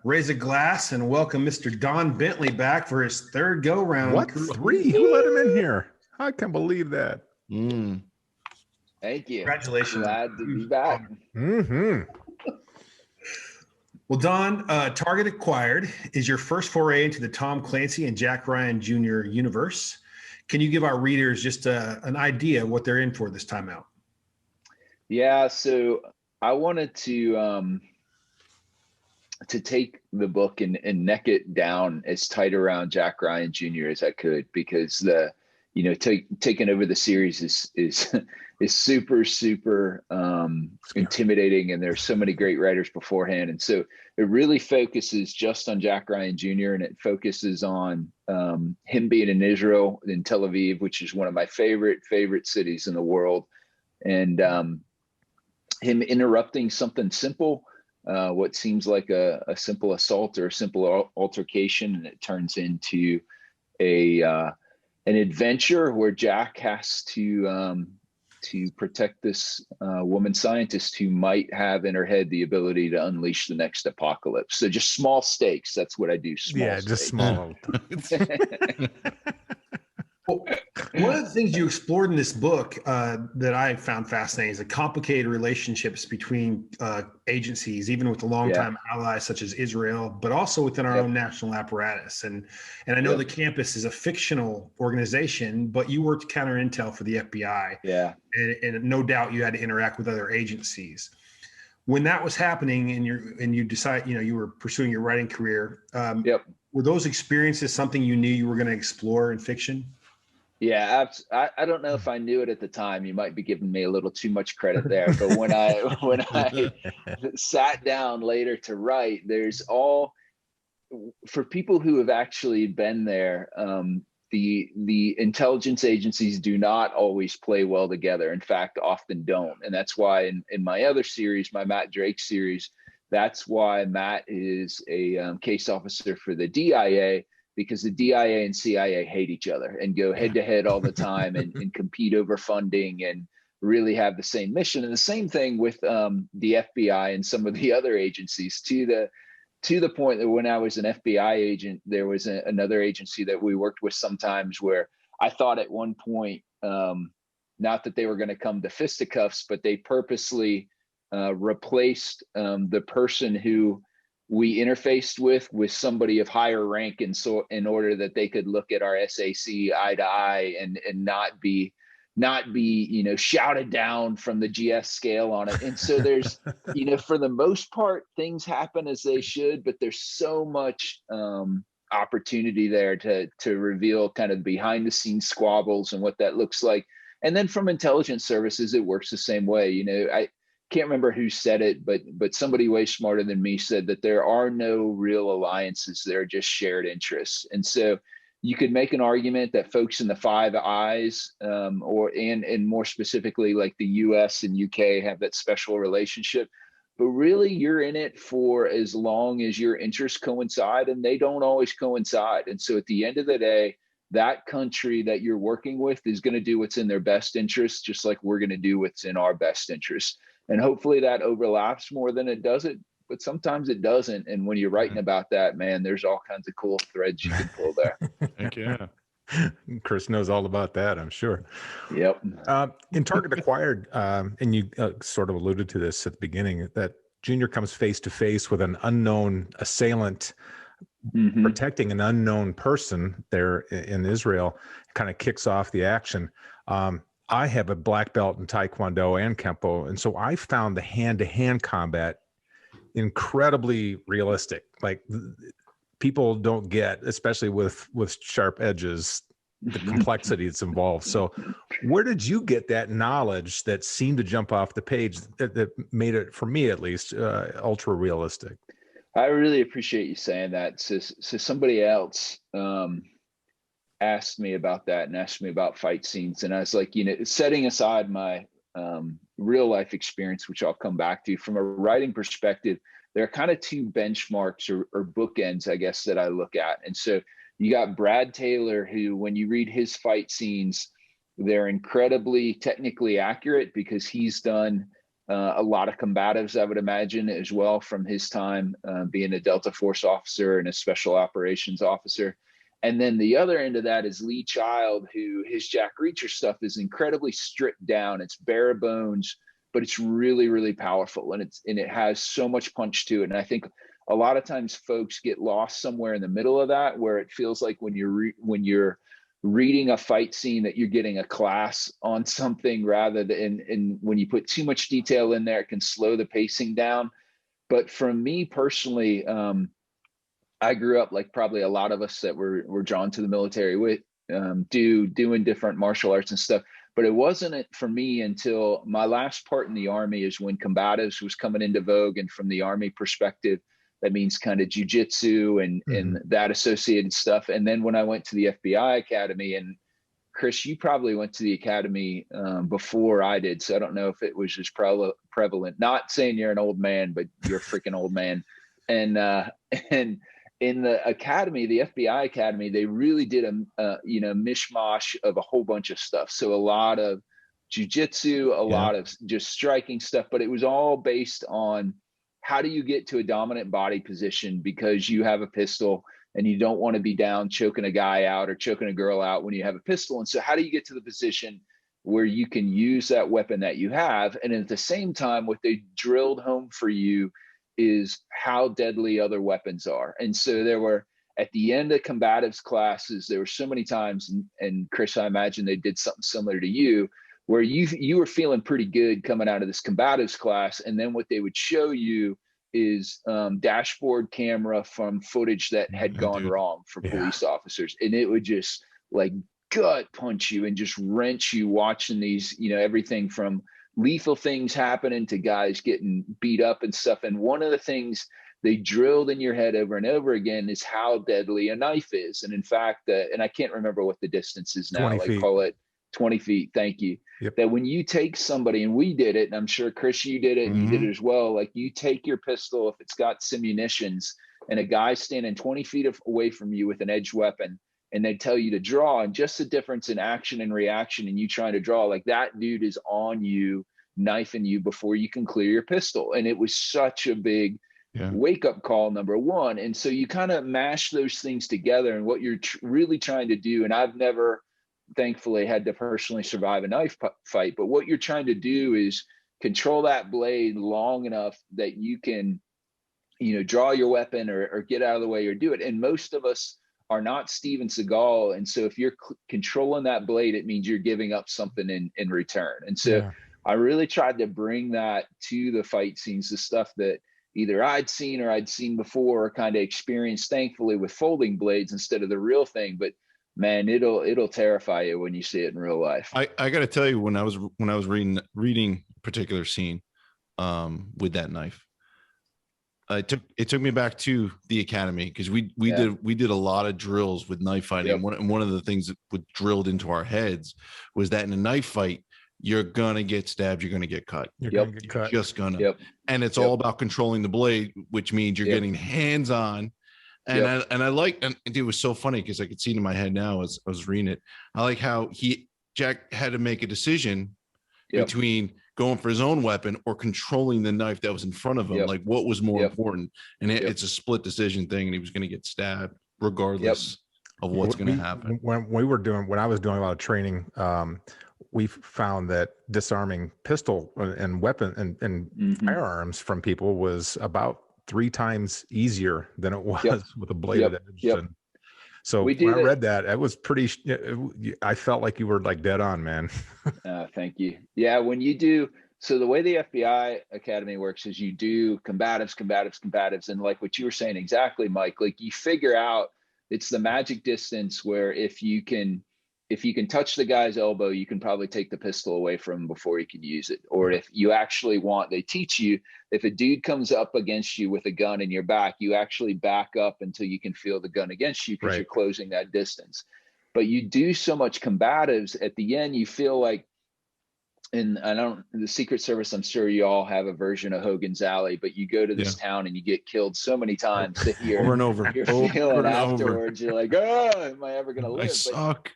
Raise a glass and welcome Mr. Don Bentley back for his third go-round. What? 3? Who let him in here? I can't believe that. Thank you. Congratulations. Glad to be back. Well, Don, Target Acquired is your first foray into the Tom Clancy and Jack Ryan Jr. universe. Can you give our readers just an idea of what they're in for this time out? Yeah, so I wanted to take the book and neck it down as tight around Jack Ryan Jr. as I could, because taking over the series is super intimidating, and there's so many great writers beforehand, and so it really focuses just on Jack Ryan Jr. and it focuses on him being in Israel, in Tel Aviv, which is one of my favorite cities in the world, and him interrupting something simple, what seems like a simple assault or a simple altercation, and it turns into an adventure where Jack has to protect this woman scientist who might have in her head the ability to unleash the next apocalypse. So just small stakes. That's what I do. Just small. Well, one of the things you explored in this book that I found fascinating is the complicated relationships between agencies, even with the longtime allies such as Israel, but also within our own national apparatus. And I know the campus is a fictional organization, but you worked counter intel for the FBI. Yeah. And no doubt you had to interact with other agencies. When that was happening and you decide, you were pursuing your writing career, were those experiences something you knew you were going to explore in fiction? Yeah, I don't know if I knew it at the time. You might be giving me a little too much credit there. But when I sat down later to write, for people who have actually been there, the intelligence agencies do not always play well together. In fact, often don't. And that's why in my other series, my Matt Drake series, that's why Matt is a case officer for the DIA, because the DIA and CIA hate each other and go head to head all the time and compete over funding and really have the same mission. And the same thing with the FBI and some of the other agencies, to the point that when I was an FBI agent, there was another agency that we worked with sometimes where I thought at one point, not that they were going to come to fisticuffs, but they purposely replaced the person who we interfaced with somebody of higher rank, and so in order that they could look at our SAC eye to eye and not be shouted down from the GS scale on it. And so there's for the most part things happen as they should, but there's so much opportunity there to reveal kind of behind the scenes squabbles and what that looks like. And then from intelligence services, it works the same way. I can't remember who said it, but somebody way smarter than me said that there are no real alliances. They're just shared interests. And so you could make an argument that folks in the Five Eyes, and more specifically, like the US and UK have that special relationship, but really you're in it for as long as your interests coincide, and they don't always coincide. And so at the end of the day, that country that you're working with is going to do what's in their best interest, just like we're going to do what's in our best interest. And hopefully that overlaps more than it doesn't, but sometimes it doesn't. And when you're writing about that, man, there's all kinds of cool threads you can pull there. Heck yeah. Chris knows all about that, I'm sure. Yep. In Target Acquired, and you sort of alluded to this at the beginning, that Junior comes face to face with an unknown assailant protecting an unknown person there in Israel, kind of kicks off the action. I have a black belt in Taekwondo and Kempo, and so I found the hand-to-hand combat incredibly realistic. Like, people don't get, especially with sharp edges, the complexity that's involved. So where did you get that knowledge that seemed to jump off the page that made it, for me at least, ultra realistic? I really appreciate you saying that. So somebody else asked me about that and asked me about fight scenes. And I was like, setting aside my real life experience, which I'll come back to, from a writing perspective, there are kind of two benchmarks or bookends, I guess, that I look at. And so you got Brad Taylor, who, when you read his fight scenes, they're incredibly technically accurate because he's done a lot of combatives, I would imagine, as well, from his time being a Delta Force officer and a special operations officer. And then the other end of that is Lee Child, who his Jack Reacher stuff is incredibly stripped down. It's bare bones, but it's really, really powerful, and it has so much punch to it. And I think a lot of times folks get lost somewhere in the middle of that, where it feels like when you're reading a fight scene that you're getting a class on something, rather than, and when you put too much detail in there, it can slow the pacing down. But for me personally, I grew up like probably a lot of us that were drawn to the military with doing different martial arts and stuff. But it wasn't for me until my last part in the Army, is when combatives was coming into vogue. And from the Army perspective, that means kind of jujitsu and that associated stuff. And then when I went to the FBI Academy, and Chris, you probably went to the Academy before I did, so I don't know if it was as prevalent. Not saying you're an old man, but you're a freaking old man. And in the Academy, the FBI Academy, they really did a mishmash of a whole bunch of stuff. So a lot of jujitsu, a lot of just striking stuff, but it was all based on how do you get to a dominant body position because you have a pistol and you don't want to be down choking a guy out or choking a girl out when you have a pistol. And so how do you get to the position where you can use that weapon that you have? And at the same time, what they drilled home for you is how deadly other weapons are. And so there were, at the end of combatives classes, there were so many times, and Chris, I imagine they did something similar to you, where you were feeling pretty good coming out of this combatives class. And then what they would show you is dashboard camera from footage that had gone wrong for police officers. And it would just like gut punch you and just wrench you watching these, everything from lethal things happening to guys getting beat up and stuff. And one of the things they drilled in your head over and over again is how deadly a knife is. And in fact, and I can't remember what the distance is now, like call it 20 feet. Thank you. Yep. That when you take somebody, and we did it, and I'm sure Chris, you did it, and you did it as well. Like you take your pistol, if it's got simunitions, and a guy's standing 20 feet away from you with an edged weapon, and they tell you to draw, and just the difference in action and reaction, and you trying to draw, like that dude is on you, knifing you before you can clear your pistol. And it was such a big wake up call, number one. And so you kind of mash those things together, and what you're really trying to do, and I've never, thankfully, had to personally survive a knife fight, but what you're trying to do is control that blade long enough that you can, draw your weapon or get out of the way or do it. And most of us are not Steven Seagal. And so if you're controlling that blade, it means you're giving up something in return. And so I really tried to bring that to the fight scenes, the stuff that either I'd seen before or kind of experienced, thankfully, with folding blades instead of the real thing. But man, it'll terrify you when you see it in real life. I got to tell you, when I was reading a particular scene with that knife, it took me back to the Academy, because we did a lot of drills with knife fighting. And one of the things that was drilled into our heads was that in a knife fight, you're gonna get stabbed, you're gonna get cut. You're just gonna. And it's all about controlling the blade, which means you're getting hands on. And I like, and it was so funny because I could see it in my head now as I was reading it. I like how Jack had to make a decision between going for his own weapon or controlling the knife that was in front of him. Like what was more important? And it's a split decision thing, and he was going to get stabbed regardless of what's going to happen. When I was doing a lot of training, we found that disarming pistol and weapon and firearms from people was about 3 times easier than it was with a bladed edge. And so when I read that, it was pretty, I felt like you were like dead on, man. Thank you. Yeah. When you do, so the way the FBI Academy works is you do combatives. And like what you were saying exactly, Mike, like you figure out, it's the magic distance where if you can touch the guy's elbow, you can probably take the pistol away from him before he can use it. Or if you actually they teach you, if a dude comes up against you with a gun in your back, you actually back up until you can feel the gun against you, because you're closing that distance. But you do so much combatives, at the end, you feel like, and the Secret Service, I'm sure you all have a version of Hogan's Alley, but you go to this town and you get killed so many times that over and over. You're feeling afterwards, you're like, oh, am I ever going to live? I suck.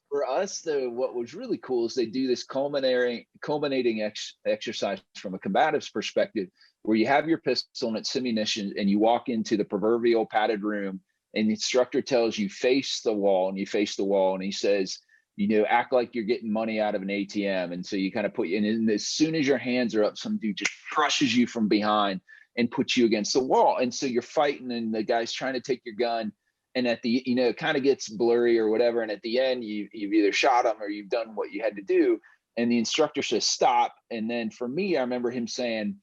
For us, though, what was really cool is they do this culminating exercise from a combative's perspective, where you have your pistol and it's simunition, and you walk into the proverbial padded room, and the instructor tells you face the wall, and you face the wall, and he says, act like you're getting money out of an ATM. And so you kind of put you in, and as soon as your hands are up, some dude just crushes you from behind and puts you against the wall. And so you're fighting, and the guy's trying to take your gun. And at the, it kind of gets blurry or whatever. And at the end, you've either shot him or you've done what you had to do. And the instructor says, stop. And then for me, I remember him saying,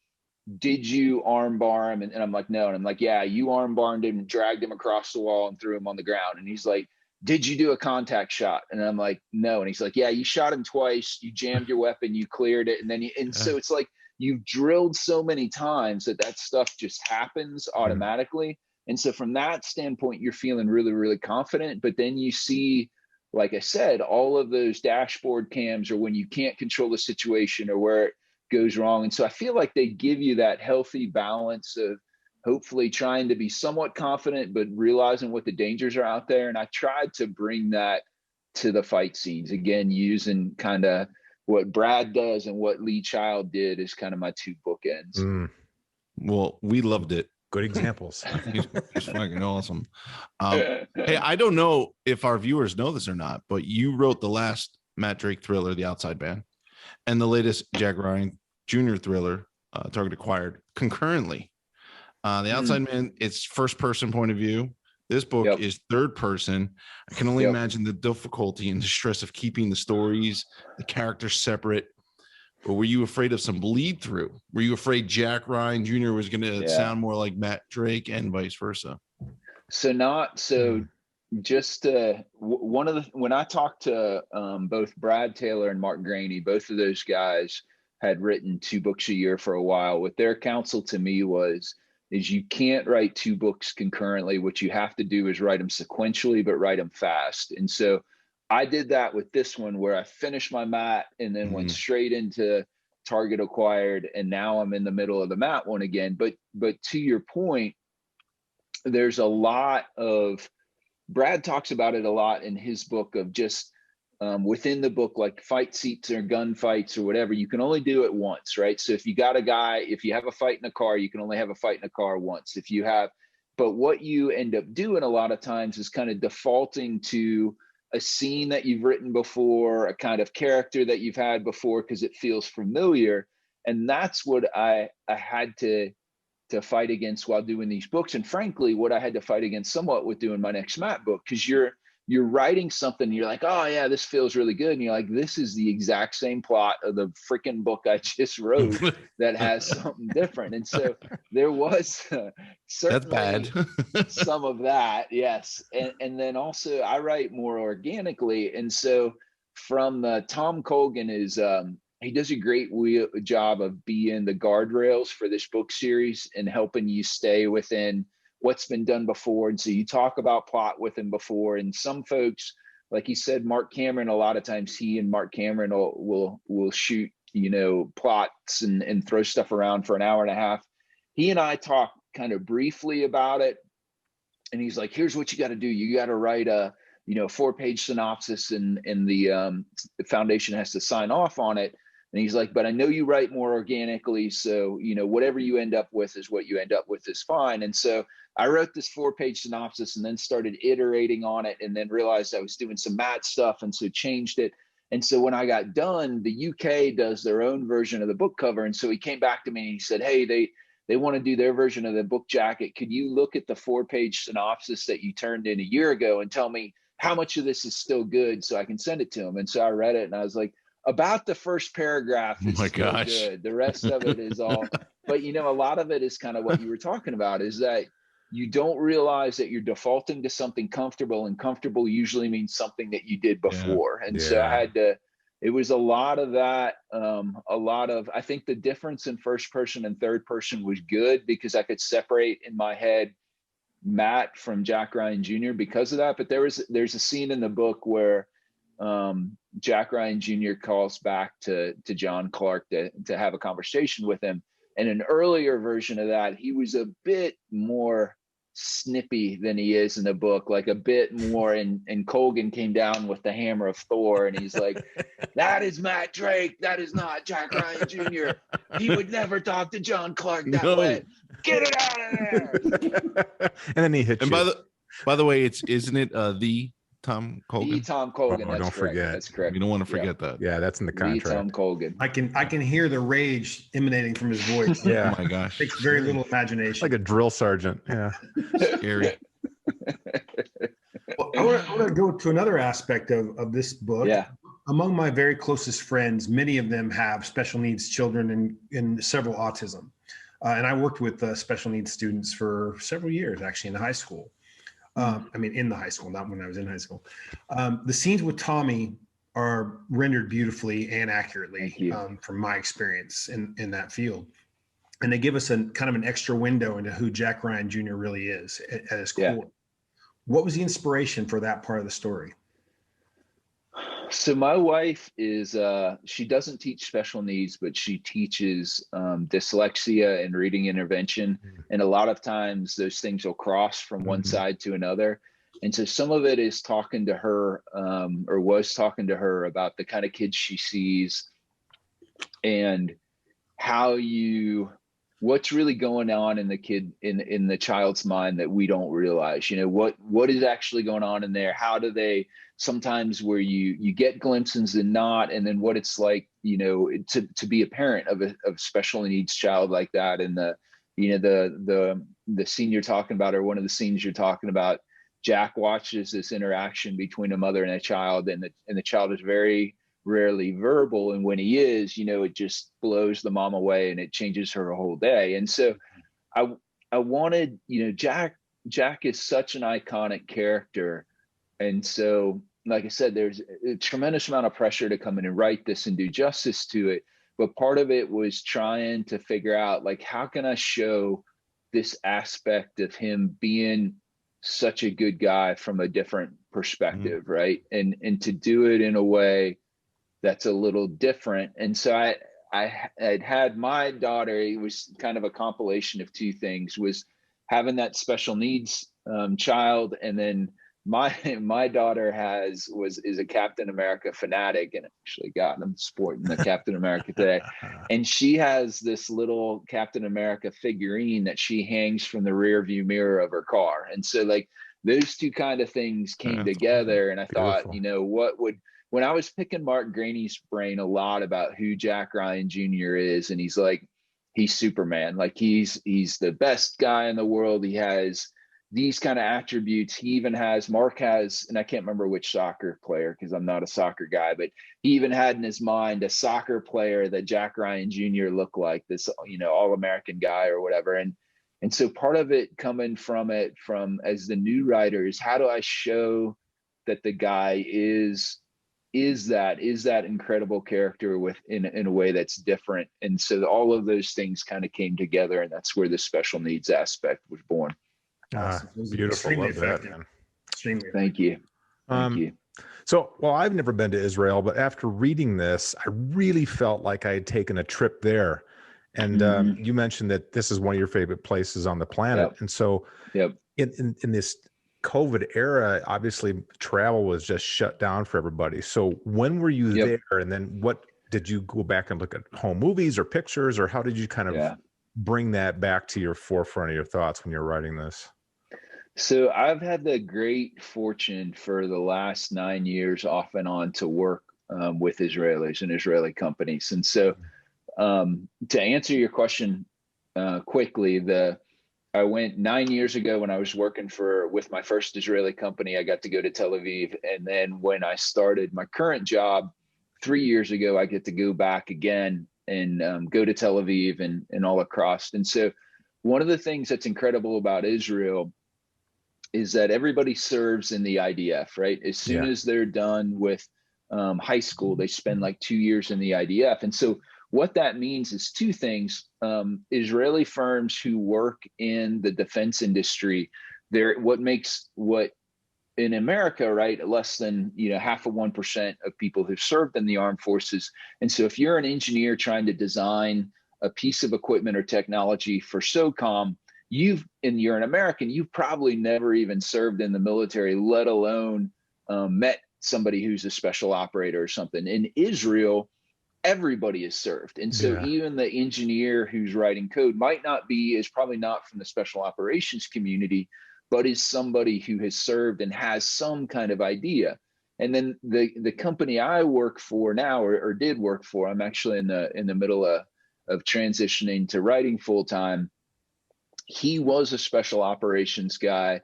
did you arm bar him? And I'm like, no. And I'm like, yeah, you arm barred him and dragged him across the wall and threw him on the ground. And he's like, did you do a contact shot? And I'm like, no. And he's like, yeah, you shot him twice. You jammed your weapon, you cleared it. And then so it's like, you've drilled so many times that stuff just happens automatically. And so from that standpoint, you're feeling really, really confident. But then you see, like I said, all of those dashboard cams, or when you can't control the situation or where it goes wrong. And so I feel like they give you that healthy balance of hopefully trying to be somewhat confident, but realizing what the dangers are out there. And I tried to bring that to the fight scenes, again, using kind of what Brad does and what Lee Child did is kind of my two bookends. Well, we loved it. Good examples. He's fucking awesome. Hey, I don't know if our viewers know this or not, but you wrote the last Matt Drake thriller, The Outside Man, and the latest Jack Ryan Jr. thriller, Target Acquired, concurrently. The Outside Man, it's first person point of view. This book is third person. I can only imagine the difficulty and the stress of keeping the stories, the characters separate. Or were you afraid of some bleed through? Were you afraid Jack Ryan Jr. was going to sound more like Matt Drake and vice versa? Just when I talked to both Brad Taylor and Mark Graney, both of those guys had written 2 books a year for a while. What their counsel to me is you can't write 2 books concurrently. What you have to do is write them sequentially, but write them fast. And so I did that with this one, where I finished my Matt and then went straight into Target Acquired, and now I'm in the middle of the Matt one again. But to your point, there's a lot of, Brad talks about it a lot in his book of just within the book, like fight seats or gun fights or whatever, you can only do it once, right? So if you have a fight in a car, you can only have a fight in a car once. But what you end up doing a lot of times is kind of defaulting to a scene that you've written before, a kind of character that you've had before, because it feels familiar. And that's what I had to fight against while doing these books. And frankly, what I had to fight against somewhat with doing my next Matt book, because you're writing something, you're like, oh yeah, this feels really good. And you're like, this is the exact same plot of the freaking book I just wrote that has something different. And so there was certainly some of that. Yes. And then also I write more organically. And so from Tom Colgan is, he does a great job of being the guardrails for this book series and helping you stay within what's been done before. And so you talk about plot with him before, and some folks, like he said, Mark Cameron, a lot of times he and Mark Cameron will shoot, plots and throw stuff around for an hour and a half. He and I talk kind of briefly about it. And he's like, here's what you got to do. You got to write a 4-page synopsis, and the foundation has to sign off on it. And he's like, but I know you write more organically. So, whatever you end up with is what you end up with is fine. And so I wrote this 4-page synopsis and then started iterating on it, and then realized I was doing some Matt stuff. And so changed it. And so when I got done, the UK does their own version of the book cover. And so he came back to me and he said, hey, they want to do their version of the book jacket. Could you look at the 4-page synopsis that you turned in a year ago and tell me how much of this is still good so I can send it to him? And so I read it and I was like, about the first paragraph is good. The rest of it is all, but a lot of it is kind of what you were talking about, is that you don't realize that you're defaulting to something comfortable, and comfortable usually means something that you did before. And so it was a lot of that. I think the difference in first person and third person was good, because I could separate in my head Matt from Jack Ryan Jr. because of that. But there's a scene in the book where Jack Ryan Jr. calls back to John Clark to have a conversation with him. And an earlier version of that, he was a bit more snippy than he is in the book, like a bit more. And Colgan came down with the hammer of Thor, and he's like, that is Matt Drake. That is not Jack Ryan Jr. He would never talk to John Clark that way. Get it out of there. And then he hits and you. By the way, isn't it the Tom Colgan? The Tom Colgan. Oh, that's don't correct. forget. That's correct. You don't want to forget that. Yeah, that's in the contract. The Tom Colgan. I can hear the rage emanating from his voice. Yeah. Oh my gosh. Takes very little imagination. Like a drill sergeant. Yeah. Scary. Well, I want to go to another aspect of this book. Yeah. Among my very closest friends, many of them have special needs children and several autism. And I worked with special needs students for several years, actually, in high school. In the high school, not when I was in high school. The scenes with Tommy are rendered beautifully and accurately from my experience in that field. And they give us a kind of an extra window into who Jack Ryan Jr. really is at his core. Yeah. What was the inspiration for that part of the story? So my wife is, she doesn't teach special needs, but she teaches dyslexia and reading intervention. And a lot of times those things will cross from one side to another. And so some of it is talking to her or was talking to her about the kind of kids she sees and what's really going on in the kid, in the child's mind that we don't realize, what is actually going on in there? How do they, sometimes where you get glimpses and not, and then what it's like, to be a parent of a special needs child like that. And the scene you're talking about, or one of the scenes you're talking about, Jack watches this interaction between a mother and a child, and the child is very rarely verbal. And when he is, it just blows the mom away and it changes her whole day. And so I wanted, Jack is such an iconic character. And so, like I said, there's a tremendous amount of pressure to come in and write this and do justice to it. But part of it was trying to figure out, like, how can I show this aspect of him being such a good guy from a different perspective, right? And to do it in a way that's a little different. And so I had my daughter, it was kind of a compilation of two things, was having that special needs child, and then my daughter is a Captain America fanatic, and actually I'm sporting the Captain America today. And she has this little Captain America figurine that she hangs from the rear view mirror of her car. And so, like, those two kind of things came together. And I thought, when I was picking Mark Graney's brain a lot about who Jack Ryan Jr. is, and he's Superman, like he's the best guy in the world. He has these kind of attributes. Mark has, and I can't remember which soccer player, because I'm not a soccer guy, but he even had in his mind a soccer player that Jack Ryan Jr. looked like, this, All-American guy or whatever. And so part of it coming from as the new writer is, how do I show that the guy is that incredible character in a way that's different. And so all of those things kind of came together, and that's where the special needs aspect was born. Beautiful. Love that, man. Thank you. Thank you. So, well, I've never been to Israel, but after reading this, I really felt like I had taken a trip there. And you mentioned that this is one of your favorite places on the planet. Yep. And so in this COVID era, obviously travel was just shut down for everybody. So when were you there? And then what did you go back and look at home movies or pictures, or how did you kind of bring that back to your forefront of your thoughts when you're writing this? So I've had the great fortune for the last 9 years off and on to work with Israelis and Israeli companies. And so to answer your question quickly, I went 9 years ago when I was working with my first Israeli company. I got to go to Tel Aviv. And then when I started my current job 3 years ago, I get to go back again and go to Tel Aviv and all across. And so one of the things that's incredible about Israel is that everybody serves in the IDF, right? As soon as they're done with high school, they spend like 2 years in the IDF. And so what that means is two things. Israeli firms who work in the defense industry, what in America, right, less than 0.5% of people who've served in the armed forces. And so if you're an engineer trying to design a piece of equipment or technology for SOCOM, you're an American, you've probably never even served in the military, let alone met somebody who's a special operator or something. In Israel, everybody is served. And so even the engineer who's writing code is probably not from the special operations community, but is somebody who has served and has some kind of idea. And then the company I work for now, or did work for, I'm actually in the middle of transitioning to writing full time. He was a special operations guy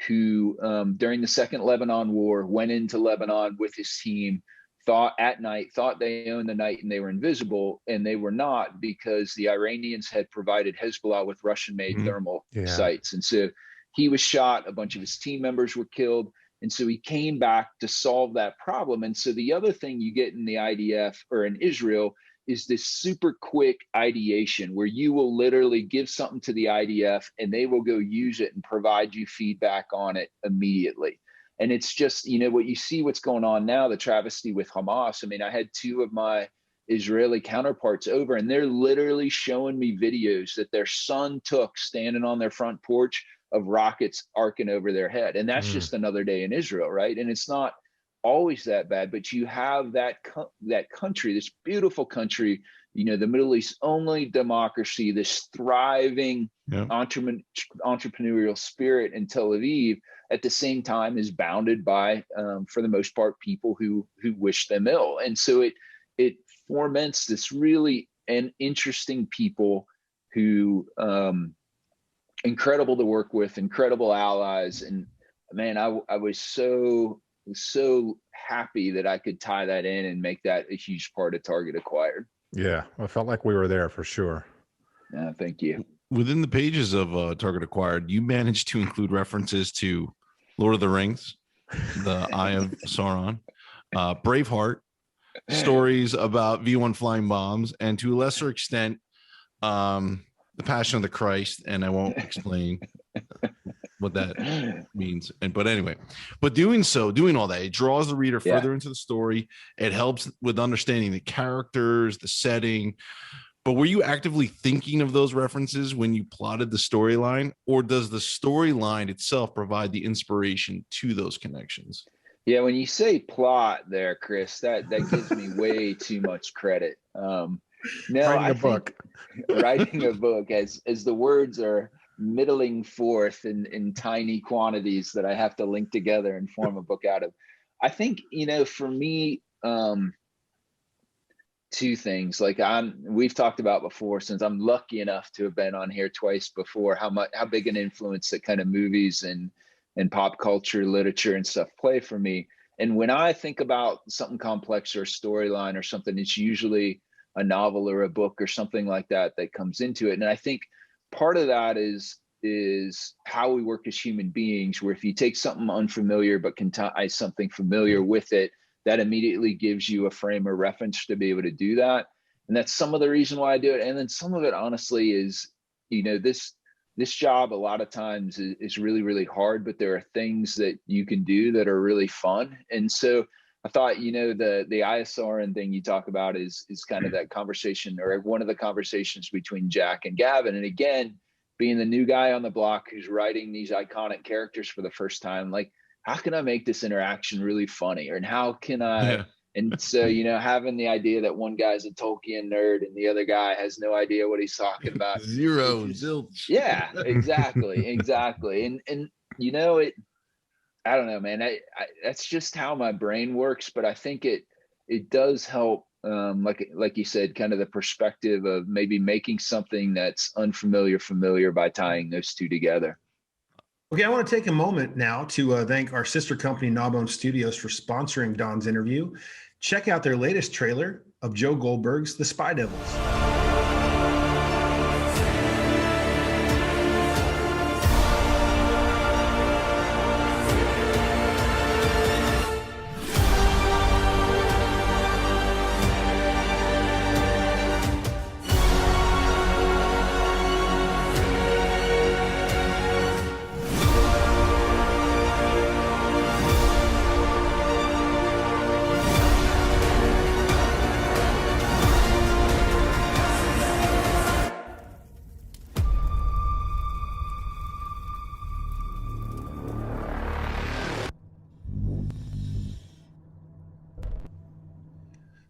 who, during the Second Lebanon War, went into Lebanon with his team, thought they owned the night and they were invisible, and they were not, because the Iranians had provided Hezbollah with Russian-made thermal sights. And so he was shot, a bunch of his team members were killed, and so he came back to solve that problem. And so the other thing you get in the IDF or in Israel is this super quick ideation where you will literally give something to the IDF and they will go use it and provide you feedback on it immediately. And it's just, what you see what's going on now, the travesty with Hamas. I mean, I had two of my Israeli counterparts over, and they're literally showing me videos that their son took standing on their front porch of rockets arcing over their head. And that's just another day in Israel, right? And it's not always that bad, but you have that country, this beautiful country, the Middle East's only democracy, this thriving entrepreneurial spirit in Tel Aviv, at the same time is bounded by, for the most part, people who wish them ill. And so it foments this really interesting people who, incredible to work with, incredible allies. And man, I was so happy that I could tie that in and make that a huge part of Target Acquired. Yeah, I felt like we were there for sure. Yeah, thank you. Within the pages of Target Acquired, you managed to include references to Lord of the Rings, the Eye of Sauron, Braveheart, stories about V1 flying bombs, and to a lesser extent, the Passion of the Christ. And I won't explain what that means. But doing all that, it draws the reader further into the story. It helps with understanding the characters, the setting. But were you actively thinking of those references when you plotted the storyline, or does the storyline itself provide the inspiration to those connections? Yeah, when you say plot there, Chris, that gives me way too much credit. Writing a book, as the words are middling forth in tiny quantities that I have to link together and form a book out of. I think, for me, two things. Like we've talked about before, since I'm lucky enough to have been on here twice before, how big an influence that kind of movies and pop culture, literature and stuff play for me. And when I think about something complex or a storyline or something, it's usually a novel or a book or something like that comes into it. And I think part of that is how we work as human beings, where if you take something unfamiliar but can tie something familiar with it, that immediately gives you a frame of reference to be able to do that. And that's some of the reason why I do it. And then some of it, honestly, is, this job a lot of times is really, really hard, but there are things that you can do that are really fun. And so I thought, the ISRN thing you talk about is kind of that conversation, or one of the conversations between Jack and Gavin. And again, being the new guy on the block who's writing these iconic characters for the first time, like, how can I make this interaction really funny? And how can I, and so, having the idea that one guy's a Tolkien nerd and the other guy has no idea what he's talking about. Zilch. Yeah, exactly. And I don't know, man, that's just how my brain works, but I think it does help. Like you said, kind of the perspective of maybe making something that's unfamiliar familiar by tying those two together. Okay, I want to take a moment now to thank our sister company, Gnawbone Studios, for sponsoring Don's interview. Check out their latest trailer of Joe Goldberg's The Spy Devils.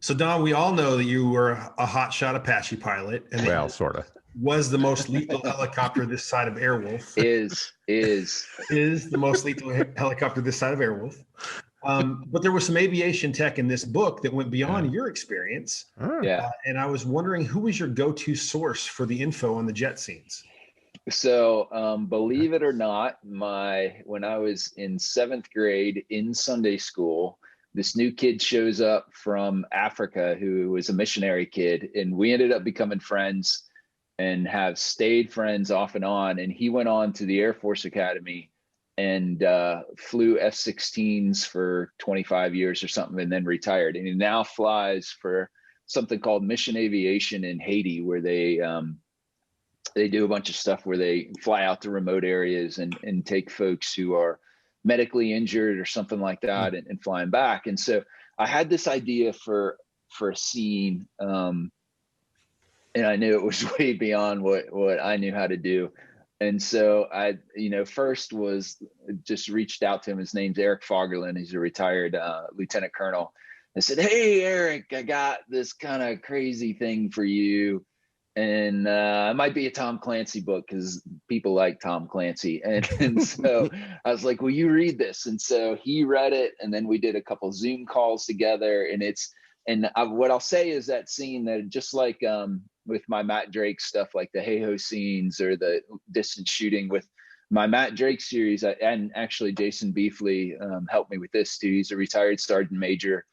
So Don, we all know that you were a hotshot Apache pilot, and well, sort of was the most lethal helicopter this side of Airwolf. Is the most lethal helicopter this side of Airwolf. But there was some aviation tech in this book that went beyond your experience. And I was wondering, who was your go-to source for the info on the jet scenes? So believe it or not, when I was in 7th grade in Sunday school, this new kid shows up from Africa who was a missionary kid, and we ended up becoming friends and have stayed friends off and on. And he went on to the Air Force Academy and flew F-16s for 25 years or something, and then retired. And he now flies for something called Mission Aviation in Haiti, where they do a bunch of stuff where they fly out to remote areas and take folks who are medically injured or something like that and fly them back. And so I had this idea for a scene, and I knew it was way beyond what I knew how to do. And so I, first was just reached out to him. His name's Eric Fagerlund. He's a retired lieutenant colonel. I said, "Hey, Eric, I got this kind of crazy thing for you. And it might be a Tom Clancy book because people like Tom Clancy." And so I was like, "Will you read this?" And so he read it, and then we did a couple Zoom calls together. And what I'll say is that scene that, just like with my Matt Drake stuff, like the Hey-Ho scenes or the distance shooting with my Matt Drake series, and actually Jason Beefley helped me with this too. He's a retired sergeant major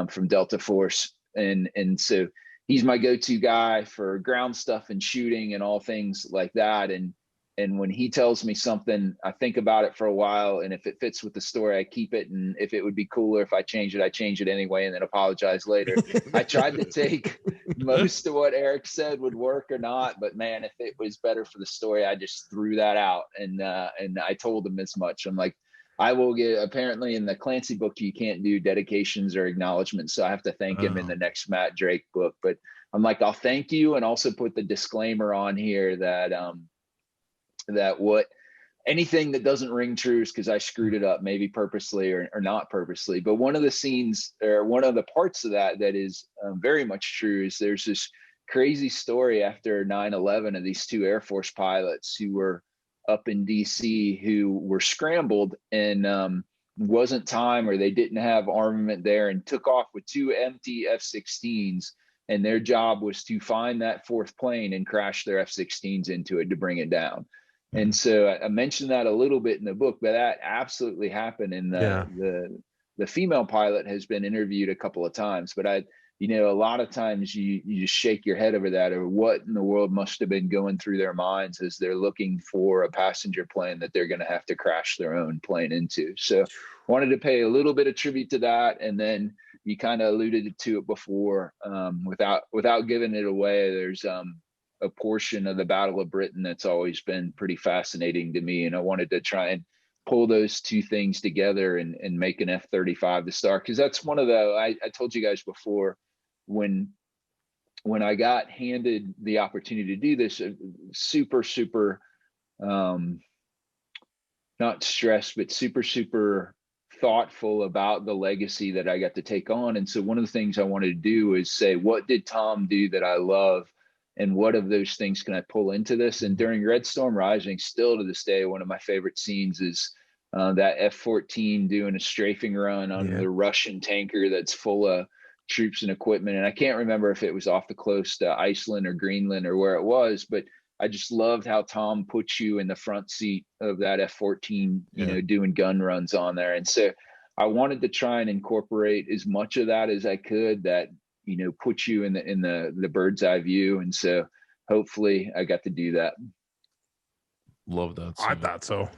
from Delta Force. And so he's my go-to guy for ground stuff and shooting and all things like that. And when he tells me something, I think about it for a while. And if it fits with the story, I keep it. And if it would be cooler if I change it, I change it anyway and then apologize later. I tried to take most of what Eric said would work or not, but man, if it was better for the story, I just threw that out. And I told him as much. I'm like, I will get, apparently in the Clancy book, you can't do dedications or acknowledgments. So I have to thank him in the next Matt Drake book. But I'm like, I'll thank you, and also put the disclaimer on here that anything that doesn't ring true is because I screwed it up, maybe purposely or not purposely. But one of the scenes, or one of the parts of that is very much true, is there's this crazy story after 9/11 of these two Air Force pilots who were up in DC who were scrambled and wasn't time, or they didn't have armament there, and took off with two empty F-16s. And their job was to find that fourth plane and crash their F-16s into it to bring it down. And so I mentioned that a little bit in the book, but that absolutely happened. And the female pilot has been interviewed a couple of times, but a lot of times you just shake your head over that, or what in the world must have been going through their minds as they're looking for a passenger plane that they're going to have to crash their own plane into. So wanted to pay a little bit of tribute to that. And then you kind of alluded to it before, without giving it away. There's a portion of the Battle of Britain that's always been pretty fascinating to me. And I wanted to try and pull those two things together and make an F-35 the star. Cause that's one of I told you guys before, when I got handed the opportunity to do this, super, not stressed, but super thoughtful about the legacy that I got to take on. And so one of the things I wanted to do is say, what did Tom do that I love? And what of those things can I pull into this? And during Red Storm Rising, still to this day, one of my favorite scenes is that F-14 doing a strafing run on the Russian tanker that's full of troops and equipment. And I can't remember if it was off the coast to Iceland or Greenland or where it was, but I just loved how Tom put you in the front seat of that F-14, doing gun runs on there. And so I wanted to try and incorporate as much of that as I could, that, put you in the bird's eye view. And so hopefully I got to do that. Love that. I thought so.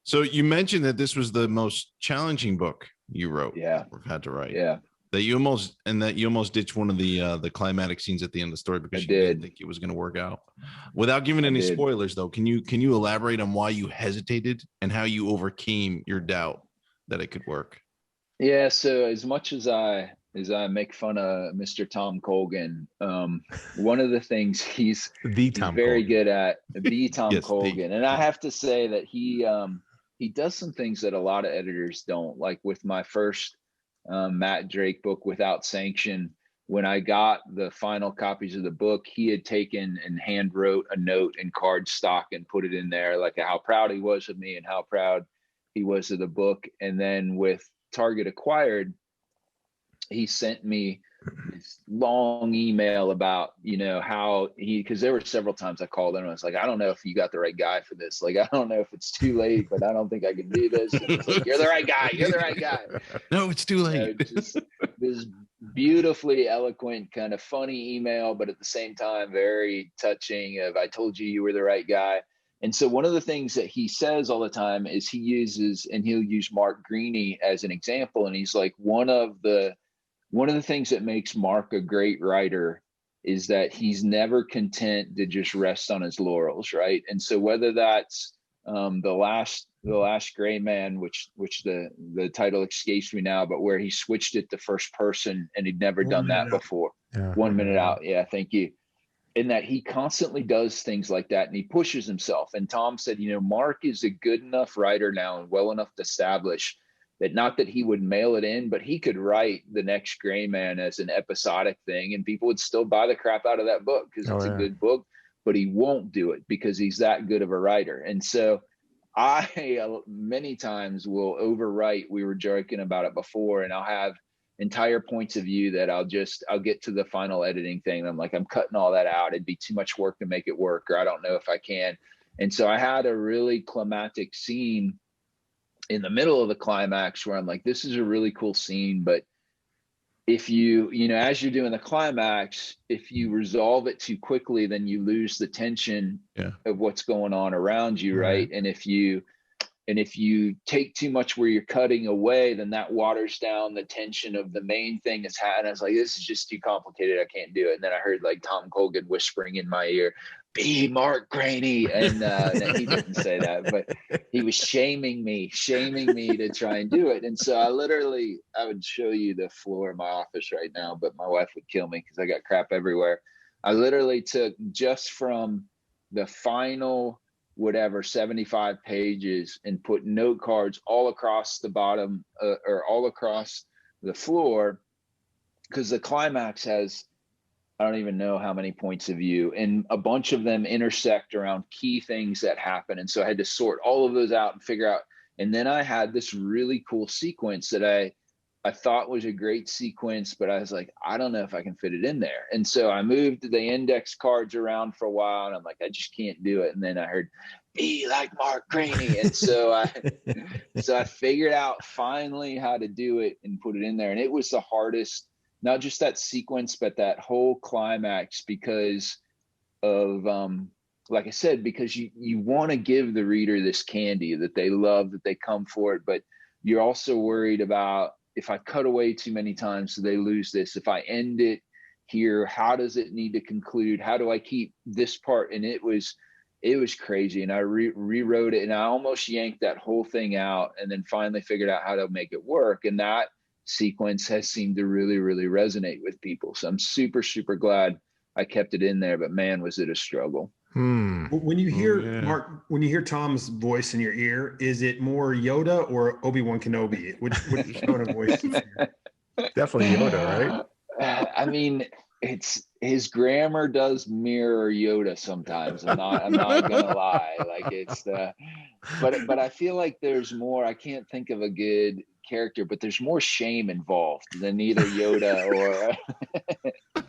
So you mentioned that this was the most challenging book you wrote. Yeah. Or had to write. Yeah. That you almost ditched one of the climatic scenes at the end of the story because you didn't think it was going to work out. Without giving any spoilers, though, can you elaborate on why you hesitated and how you overcame your doubt that it could work? Yeah. So as much as I make fun of Mr. Tom Colgan, one of the things he's very good at, the Tom Colgan, and I have to say that he does some things that a lot of editors don't. Like with my first Matt Drake book, Without Sanction. When I got the final copies of the book, he had taken and hand wrote a note in cardstock and put it in there, like how proud he was of me and how proud he was of the book. And then with Target Acquired, he sent me this long email about, how because there were several times I called him and I was like, I don't know if you got the right guy for this. Like, I don't know if it's too late, but I don't think I can do this. And it's like, you're the right guy. You're the right guy. No, it's too late. Just this beautifully eloquent, kind of funny email, but at the same time, very touching of, I told you were the right guy. And so one of the things that he says all the time is he'll use Mark Greaney as an example. And he's like, one of the things that makes Mark a great writer is that he's never content to just rest on his laurels, right? And so whether that's the last Gray Man, which the title escapes me now, but where he switched it to first person and he'd never done that before. Yeah. 1 minute out. Yeah, thank you. And that he constantly does things like that and he pushes himself. And Tom said, Mark is a good enough writer now and well enough to establish that not that he would mail it in, but he could write the next Gray Man as an episodic thing and people would still buy the crap out of that book because it's a good book, but he won't do it because he's that good of a writer. And so I many times will overwrite. We were joking about it before, and I'll have entire points of view that I'll get to the final editing thing. And I'm like, I'm cutting all that out. It'd be too much work to make it work, or I don't know if I can. And so I had a really climactic scene in the middle of the climax where I'm like, this is a really cool scene, but if you as you're doing the climax, if you resolve it too quickly, then you lose the tension of what's going on around you, right? And if you take too much where you're cutting away, then that waters down the tension of the main thing that's happening. I was like, this is just too complicated. I can't do it. And then I heard like Tom Colgan whispering in my ear, be Mark Greaney. And he didn't say that, but he was shaming me to try and do it. And so I would show you the floor of my office right now, but my wife would kill me because I got crap everywhere. I literally took just from the final 75 pages and put note cards all across the bottom or all across the floor, because the climax has, I don't even know how many points of view, and a bunch of them intersect around key things that happen. And so I had to sort all of those out and figure out. And then I had this really cool sequence that I thought was a great sequence, but I was like, I don't know if I can fit it in there. And so I moved the index cards around for a while and I'm like, I just can't do it. And then I heard, be like Mark Greaney. And so I figured out finally how to do it and put it in there. And it was the hardest, not just that sequence, but that whole climax, because of, like I said, because you want to give the reader this candy that they love, that they come for it, but you're also worried about, if I cut away too many times, so they lose this. If I end it here, how does it need to conclude? How do I keep this part? And it was crazy. And I rewrote it and I almost yanked that whole thing out and then finally figured out how to make it work. And that sequence has seemed to really, really resonate with people. So I'm super, super glad I kept it in there, but man, was it a struggle. When you hear Mark, when you hear Tom's voice in your ear, is it more Yoda or Obi-Wan Kenobi? Which tone of voice? Definitely Yoda, right? I mean, his grammar does mirror Yoda sometimes. I'm not gonna lie. Like but I feel like there's more. I can't think of a good character, but there's more shame involved than either Yoda or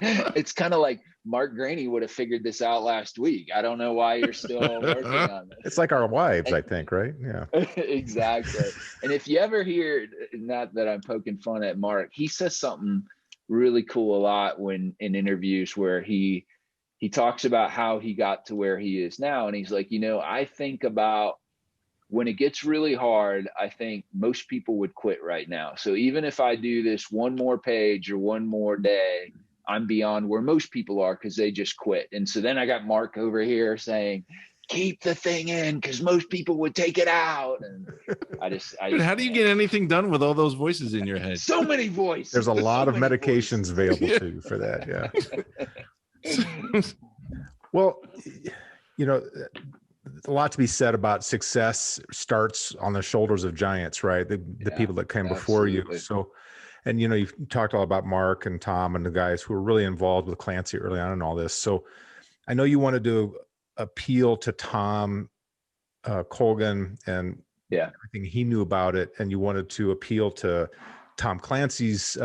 it's kind of like Mark Greaney would have figured this out last week. I don't know why you're still working on this. It's like our wives, I think, right? Yeah. Exactly. And if you ever hear, not that I'm poking fun at Mark, he says something really cool a lot when in interviews where he talks about how he got to where he is now. And he's like, I think about when it gets really hard, I think most people would quit right now. So even if I do this one more page or one more day, I'm beyond where most people are because they just quit. And so then I got Mark over here saying, keep the thing in because most people would take it out. And But how do you get anything done with all those voices in your head? So many voices. There's a lot of medications available to you for that. Yeah. Well, a lot to be said about success starts on the shoulders of giants, right? The people that came before you. So, And, you've talked all about Mark and Tom and the guys who were really involved with Clancy early on and all this. So I know you wanted to appeal to Tom Colgan and everything he knew about it. And you wanted to appeal to Tom Clancy's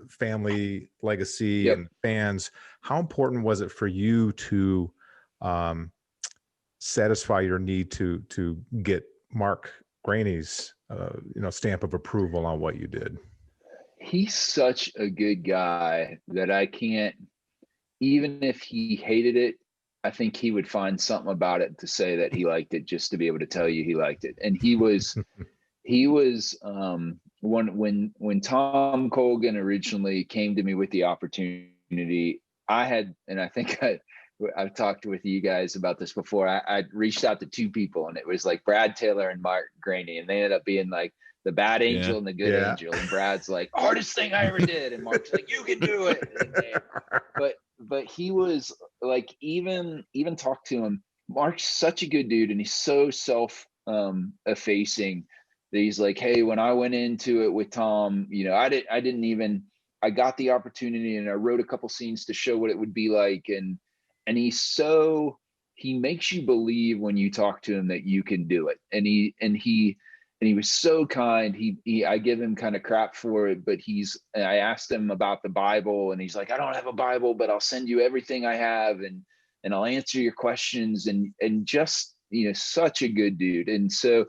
family legacy and fans. How important was it for you to satisfy your need to get Mark Graney's stamp of approval on what you did? He's such a good guy that I can't, even if he hated it, I think he would find something about it to say that he liked it, just to be able to tell you he liked it. And he was when Tom Colgan originally came to me with the opportunity, and I think I've talked with you guys about this before. I reached out to two people, and it was like Brad Taylor and Mark Graney, and they ended up being like the bad angel and the good angel. And Brad's like, hardest thing I ever did, and Mark's like, you can do it. But he was like, even talk to him. Mark's such a good dude, and he's so self-effacing that he's like, hey, when I went into it with Tom, I got the opportunity, and I wrote a couple scenes to show what it would be like, and he makes you believe when you talk to him that you can do it. And he was so kind. I give him kind of crap for it, but I asked him about the Bible, and he's like, I don't have a Bible, but I'll send you everything I have, and I'll answer your questions, and just, such a good dude. And so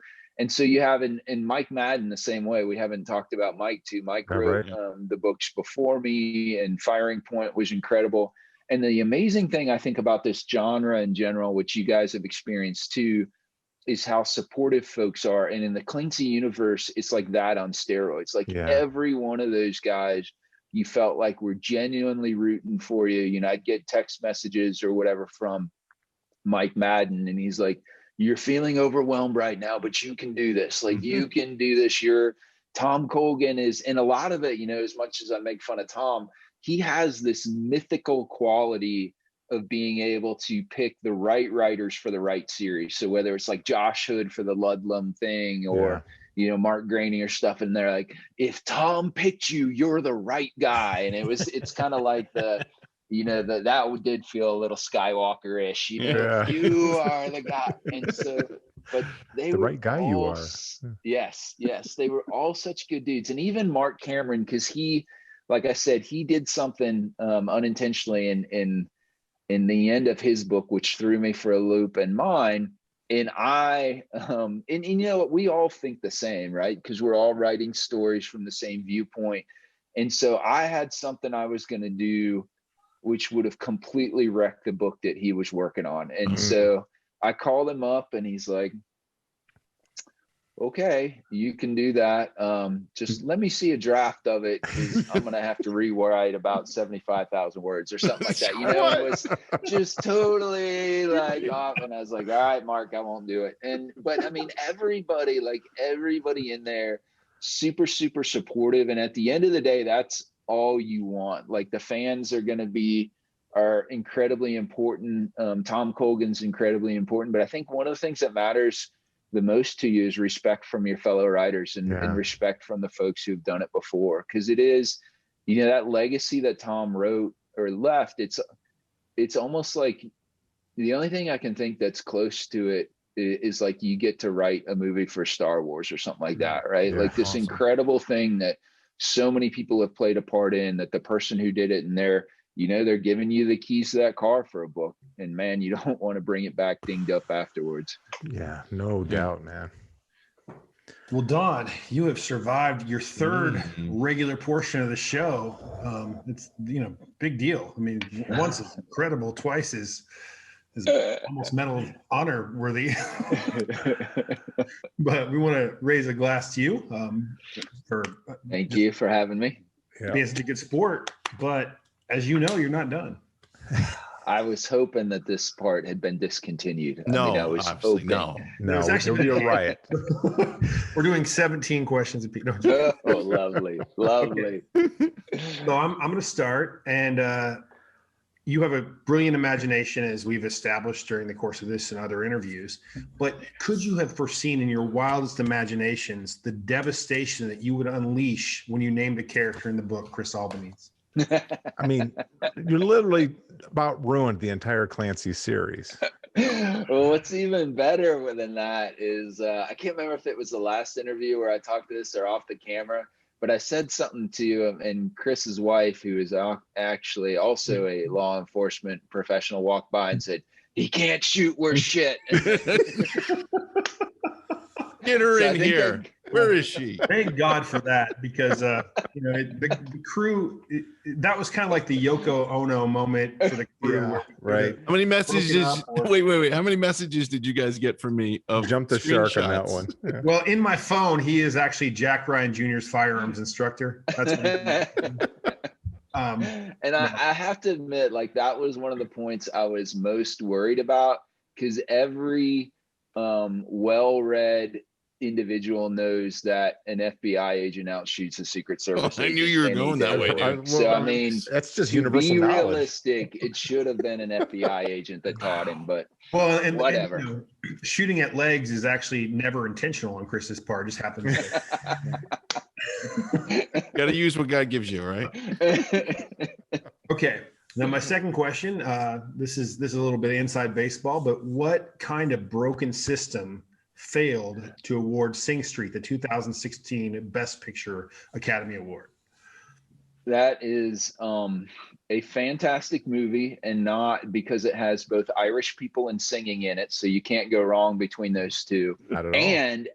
you have in Mike Madden the same way. We haven't talked about Mike too. Mike wrote the books before me, and Firing Point was incredible. And the amazing thing I think about this genre in general, which you guys have experienced too, is how supportive folks are. And in the Clancy universe, it's like that on steroids. Like every one of those guys, you felt like we're genuinely rooting for you. I'd get text messages or whatever from Mike Madden, and he's like, you're feeling overwhelmed right now, but you can do this. Like, you can do this. Tom Colgan is, and a lot of it, as much as I make fun of Tom, he has this mythical quality of being able to pick the right writers for the right series. So whether it's like Josh Hood for the Ludlum thing, or Mark Graney or stuff, and they're like, if Tom picked you, you're the right guy. And it's kind of like that did feel a little Skywalker-ish, you are the guy. And so, but they were the right guy. You are. Yes, they were all such good dudes. And even Mark Cameron, because he, like I said, he did something unintentionally in the end of his book, which threw me for a loop, and mine. And we all think the same, right? Because we're all writing stories from the same viewpoint. And so I had something I was going to do, which would have completely wrecked the book that he was working on. And so I called him up, and he's like, okay, you can do that. Just let me see a draft of it, because I'm going to have to rewrite about 75,000 words or something like that. It was just totally like off. And I was like, all right, Mark, I won't do it. But I mean, everybody in there, super, super supportive. And at the end of the day, that's all you want. Like, the fans are incredibly important. Tom Colgan's incredibly important. But I think one of the things that matters the most to you is respect from your fellow writers, and respect from the folks who've done it before. Because it is, that legacy that Tom wrote or left, it's almost like the only thing I can think that's close to it is like you get to write a movie for Star Wars or something like that, right? Like this incredible thing that so many people have played a part in, that the person who did it, and they're giving you the keys to that car for a book, and man, you don't want to bring it back dinged up afterwards. Yeah, no doubt, man. Well, Don, you have survived your third regular portion of the show. It's big deal. I mean, once is incredible, twice is almost Medal of Honor worthy. But we want to raise a glass to you thank you for having me. Being such a good sport, but as you know, you're not done. I was hoping that this part had been discontinued. I was hoping. No. Actually, you're right. We're doing 17 questions. Oh, lovely. So I'm going to start, and you have a brilliant imagination, as we've established during the course of this and other interviews, but could you have foreseen in your wildest imaginations the devastation that you would unleash when you named a character in the book Chris Albanese? I mean, you're literally about ruined the entire Clancy series. Well, what's even better than that is I can't remember if it was the last interview where I talked to this or off the camera, but I said something to him, and Chris's wife, who is actually also a law enforcement professional, walked by and said, "He can't shoot, we're shit." Get her in here. Where is she? Thank God for that, because the crew, that was kind of like the Yoko Ono moment for the crew. Yeah, right. How many messages? Wait. How many messages did you guys get from me of Jump the shark on that one? Yeah. Well, in my phone, he is actually Jack Ryan Jr.'s firearms instructor. That's and I have to admit, like, that was one of the points I was most worried about, because every well-read individual knows that an FBI agent outshoots a Secret Service. I knew you were going that way, dude. So I mean, that's just universal be knowledge. Realistic, it should have been an FBI agent that taught him, but whatever. And, shooting at legs is actually never intentional on Chris's part; it just happens. Got to use what God gives you, right? Okay. Now, my second question. This is a little bit inside baseball, but what kind of broken system failed to award Sing Street the 2016 Best Picture Academy Award? That is a fantastic movie, and not because it has both Irish people and singing in it, so you can't go wrong between those two. Not at all.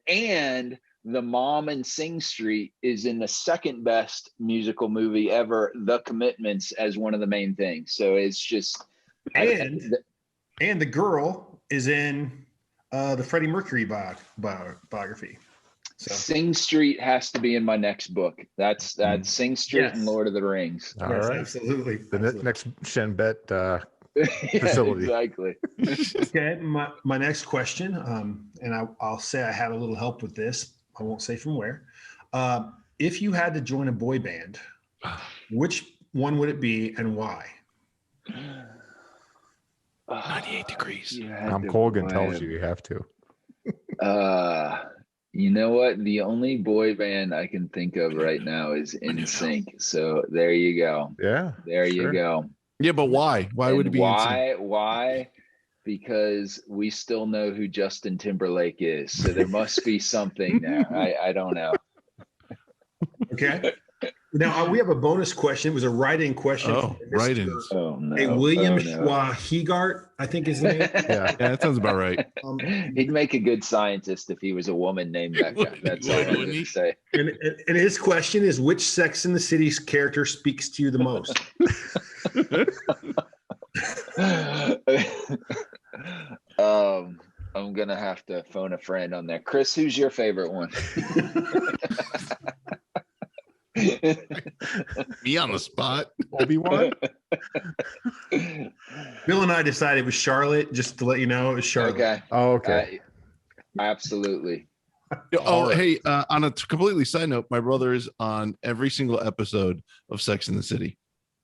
And the mom in Sing Street is in the second best musical movie ever, The Commitments, as one of the main things. So it's just and the girl is in the Freddie Mercury biography. So Sing Street has to be in my next book. That's Sing Street and Lord of the Rings. All right, absolutely. The next Shen Bet facility. Exactly. Okay, my next question, and I'll say I had a little help with this. I won't say from where. If you had to join a boy band, which one would it be and why? 98 degrees. Tom Colgan tells you have to. You know what? The only boy band I can think of right now is NSYNC. So there you go. Yeah. There you go. Yeah, but why? Why would it be NSYNC? Why? Because we still know who Justin Timberlake is. So there must be something there. I don't know. Okay. Now, we have a bonus question. It was a write-in question. Oh, write-ins. Oh, no. A William Schwahegart, I think his name. Yeah, that sounds about right. He'd make a good scientist if he was a woman named that guy. That's all I'm going to say. And his question is, which Sex and the City's character speaks to you the most? I'm going to have to phone a friend on there. Chris, who's your favorite one? Me on the spot. Obi-Wan? Bill and I decided it was Charlotte, just to let you know it was Charlotte. Okay. Oh, okay. Absolutely. Hey, on a completely side note, my brother is on every single episode of Sex and the City.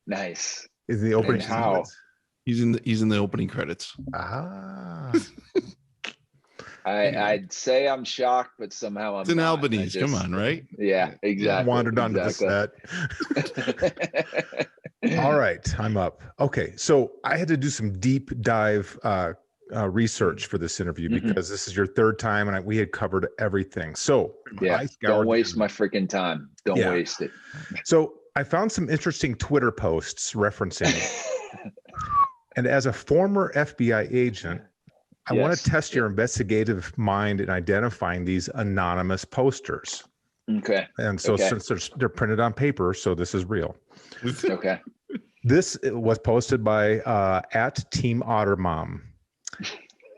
Nice. Is the opening credits? He's in the opening credits. Ah. I'd say I'm shocked, but somehow I'm It's in not. Albanese. Come on, right? Yeah, exactly. Wandered onto the set. All right, I'm up. Okay, so I had to do some deep dive research for this interview because this is your third time, and we had covered everything. So yeah, don't waste my freaking time. Don't waste it. So I found some interesting Twitter posts referencing it. And as a former FBI agent, I want to test your investigative mind in identifying these anonymous posters. Okay. And so since they're printed on paper, so this is real. Okay. This was posted by at Team Ottermom.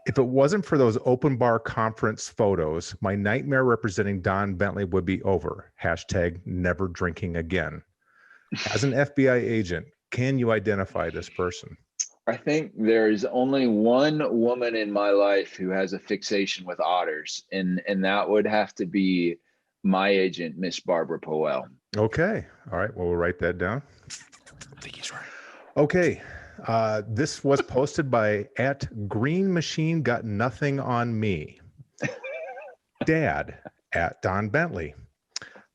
If it wasn't for those open bar conference photos, my nightmare representing Don Bentley would be over. Hashtag never drinking again. As an FBI agent, can you identify this person? I think there is only one woman in my life who has a fixation with otters, and that would have to be my agent, Miss Barbara Powell. Okay. All right. Well, we'll write that down. I think he's right. Okay. This was posted by @GreenMachineGotNothingOnMe. Dad @Don Bentley.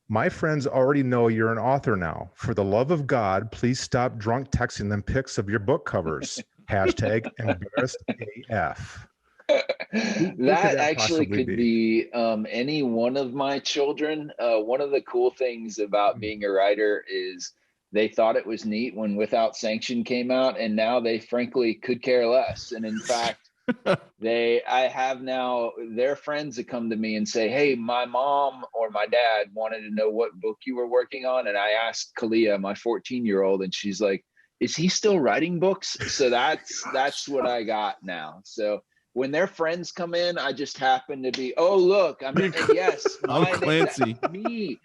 My friends already know you're an author now. For the love of God, please stop drunk texting them pics of your book covers. #embarrassedAF. That actually could be any one of my children. One of the cool things about being a writer is they thought it was neat when Without Sanction came out, and now they frankly could care less. And in fact, I have now their friends that come to me and say, hey, my mom or my dad wanted to know what book you were working on. And I asked Kalia, my 14-year-old, and she's like, is he still writing books? So that's what I got now. So when their friends come in, I just happen to be, oh, look, I'm yes, I'm Clancy. Me.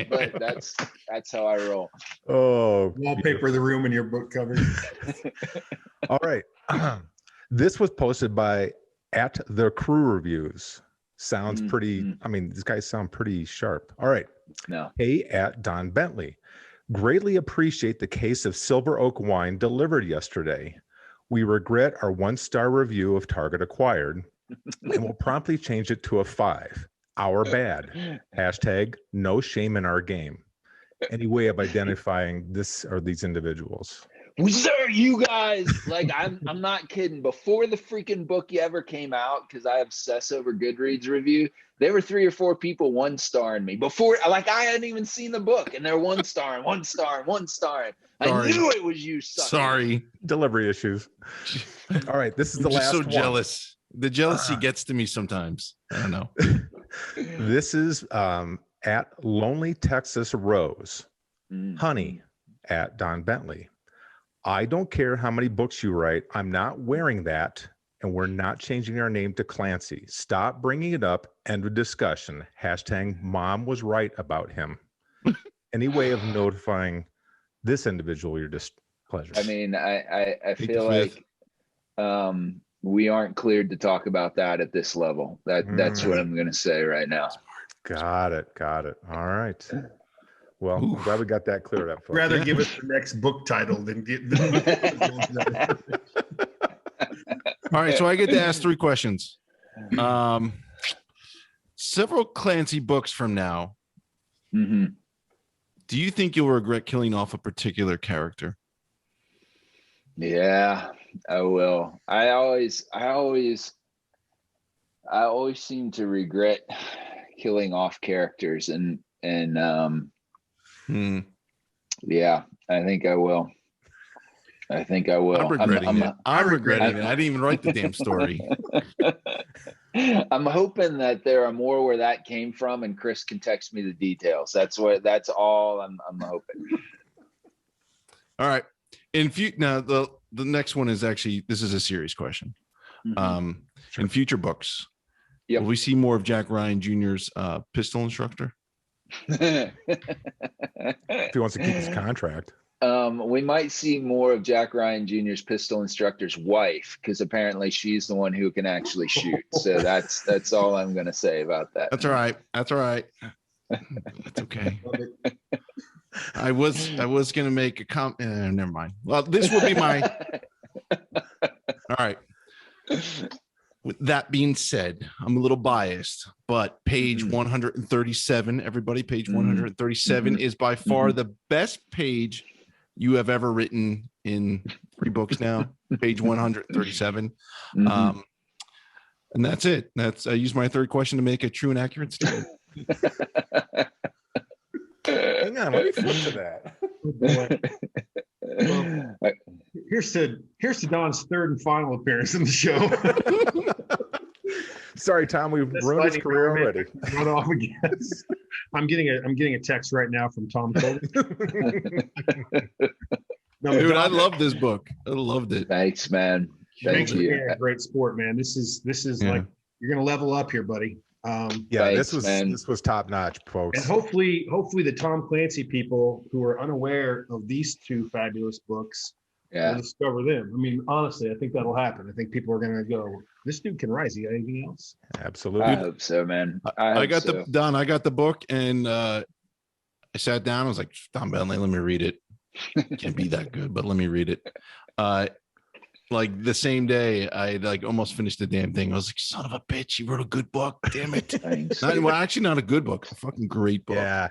But that's how I roll. Oh, wallpaper the room in your book cover. All right. This was posted by @TheCrewReviews. Sounds pretty, I mean, these guys sound pretty sharp. All right. No. Hey, @Don Bentley. Greatly appreciate the case of Silver Oak wine delivered yesterday. We regret our 1-star review of Target Acquired and will promptly change it to a 5. Our bad. #no shame in our game. Any way of identifying this or these individuals? Sir, you guys, like, I'm not kidding. Before the freaking book ever came out, because I obsess over Goodreads review, there were 3 or 4 people 1-starring me before. Like, I hadn't even seen the book, and they're 1-starring, 1-starring, 1-starring. I knew it was you. Sucker. Sorry, delivery issues. All right, this is the last. So one. jealous. The jealousy gets to me sometimes. I don't know. This is @Lonely Texas Rose. Honey @Don Bentley. I don't care how many books you write. I'm not wearing that, and we're not changing our name to Clancy. Stop bringing it up. End of discussion. #Mom was right about him. Any way of notifying this individual your displeasure? I mean, I feel like we aren't cleared to talk about that at this level. That's what I'm going to say right now. Got it. All right. Well, I'm glad we got that cleared up. Folks. Rather give us the next book title than get. All right, so I get to ask 3 questions. Several Clancy books from now, do you think you'll regret killing off a particular character? Yeah, I will. I always seem to regret killing off characters, and yeah, I think I will. I'm regretting it. I'm regretting it. I didn't even write the damn story. I'm hoping that there are more where that came from, and Chris can text me the details. That's all I'm hoping. All right. Now the next one is actually, this is a serious question. In future books, will we see more of Jack Ryan Jr.'s pistol instructor? If he wants to keep his contract. We might see more of Jack Ryan Jr.'s pistol instructor's wife, because apparently she's the one who can actually shoot. So that's all I'm going to say about that. That's all right. That's okay. I was going to make a comment. Never mind. Well, this will be my. All right. With that being said, I'm a little biased, but page 137, everybody, page 137 is by far the best page you have ever written in 3 books now. Page 137. And that's it. I use my 3rd question to make a true and accurate statement. Hang on, let me flip to that. Well, here's to Don's 3rd and final appearance in the show. Sorry, Tom, we've ruined his career already. Run off again. I'm getting a text right now from Tom Clancy. Dude, I love this book. I loved it. Thanks, man. Thank you. Yeah, great sport, man. This is like, you're gonna level up here, buddy. Thanks, this was top notch, folks. And hopefully the Tom Clancy people who are unaware of these 2 fabulous books will discover them. I mean, honestly, I think that'll happen. I think people are gonna go, this dude can rise. You got anything else? Absolutely. I hope so, man. I got the book, and I sat down. I was like, Don Bentley, let me read it. Can't be that good, but let me read it. Like the same day, I like almost finished the damn thing. I was like, son of a bitch, you wrote a good book. Damn it. Thanks. Actually not a good book, a fucking great book. Yeah.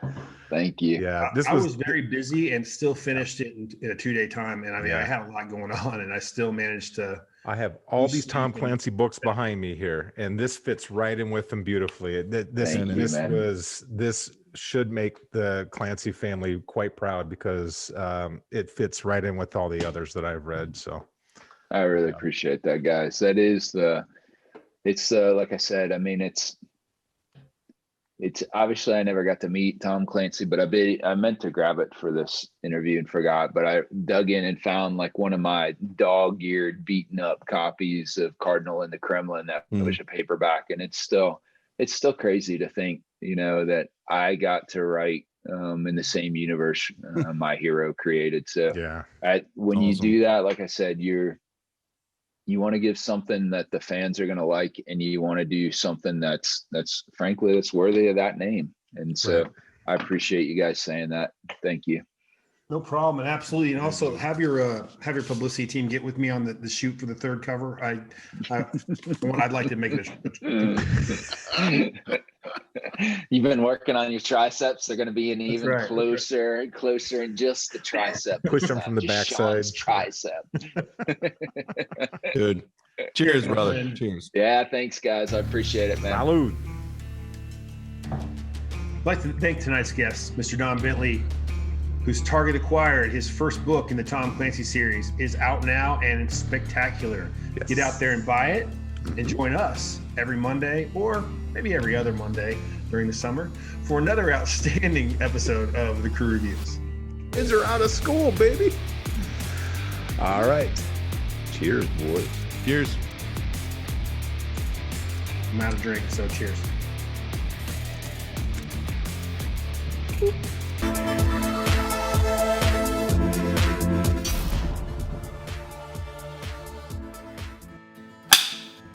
Thank you. Yeah. I was very busy and still finished it in a 2-day time. And I mean, I had a lot going on and I still managed to. I have all these Tom Clancy books behind me here, and this fits right in with them beautifully. This should make the Clancy family quite proud because it fits right in with all the others that I've read. So I really appreciate that, guys. That is it's like I said, I mean, it's obviously I never got to meet Tom Clancy, but I meant to grab it for this interview and forgot, but I dug in and found like one of my dog-eared, beaten up copies of Cardinal in the Kremlin that was a paperback. And it's still crazy to think, that I got to write in the same universe my hero created. So when you do that, like I said, you want to give something that the fans are going to like, and you want to do something that's frankly, that's worthy of that name. And so I appreciate you guys saying that. Thank you. No problem. And absolutely. And also have your publicity team get with me on the shoot for the third cover. I'd like to make it. You've been working on your triceps. They're going to be an even closer and closer, and just the tricep. Push them from the backside. Tricep. Dude. Cheers, brother. Cheers. Yeah, thanks, guys. I appreciate it, man. Salud. I'd like to thank tonight's guest, Mr. Don Bentley, whose Target acquired. His first book in the Tom Clancy series is out now, and it's spectacular. Yes. Get out there and buy it, and join us every Monday, or maybe every other Monday during the summer, for another outstanding episode of the Crew Reviews. Kids are out of school, baby. All right. Cheers, boys. Cheers. I'm out of drink, so cheers.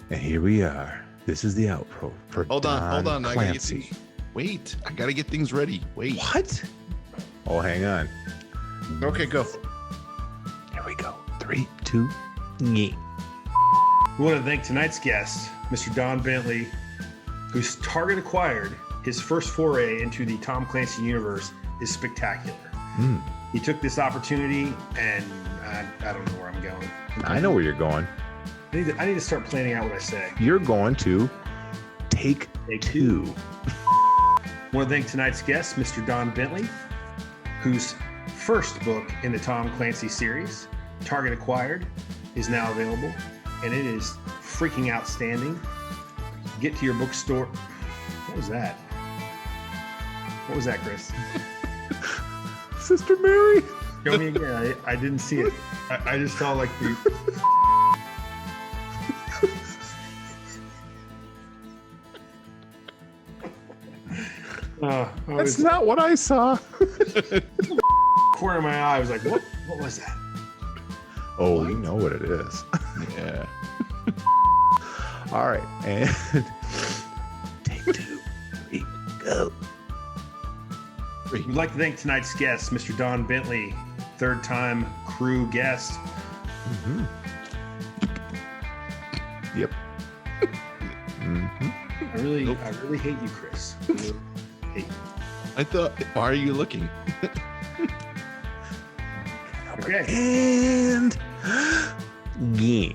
And here we are. This is the outro for Hold on. Clancy. I gotta get things ready. Wait. What? Oh, hang on. Okay, go. Here we go. 3, 2, yeah. We want to thank tonight's guest, Mr. Don Bentley, whose Target acquired. His first foray into the Tom Clancy universe is spectacular. He took this opportunity, and I don't know where I'm going. I know where you're going. I need to start planning out what I say. You're going to take two. I want to thank tonight's guest, Mr. Don Bentley, whose first book in the Tom Clancy series, Target Acquired, is now available, and it is freaking outstanding. Get to your bookstore. What was that? What was that, Chris? Sister Mary. Show me again. I didn't see it. I just saw like the... That's not what I saw. Corner of my eye, I was like, what was that? Oh, you know what it is. Yeah. All right. And take 2, 3, go. We'd like to thank tonight's guest, Mr. Don Bentley, third-time crew guest. Mm-hmm. Yep. Mm-hmm. I really hate you, Chris. I really hate you. I thought, why are you looking? Okay. And yeah.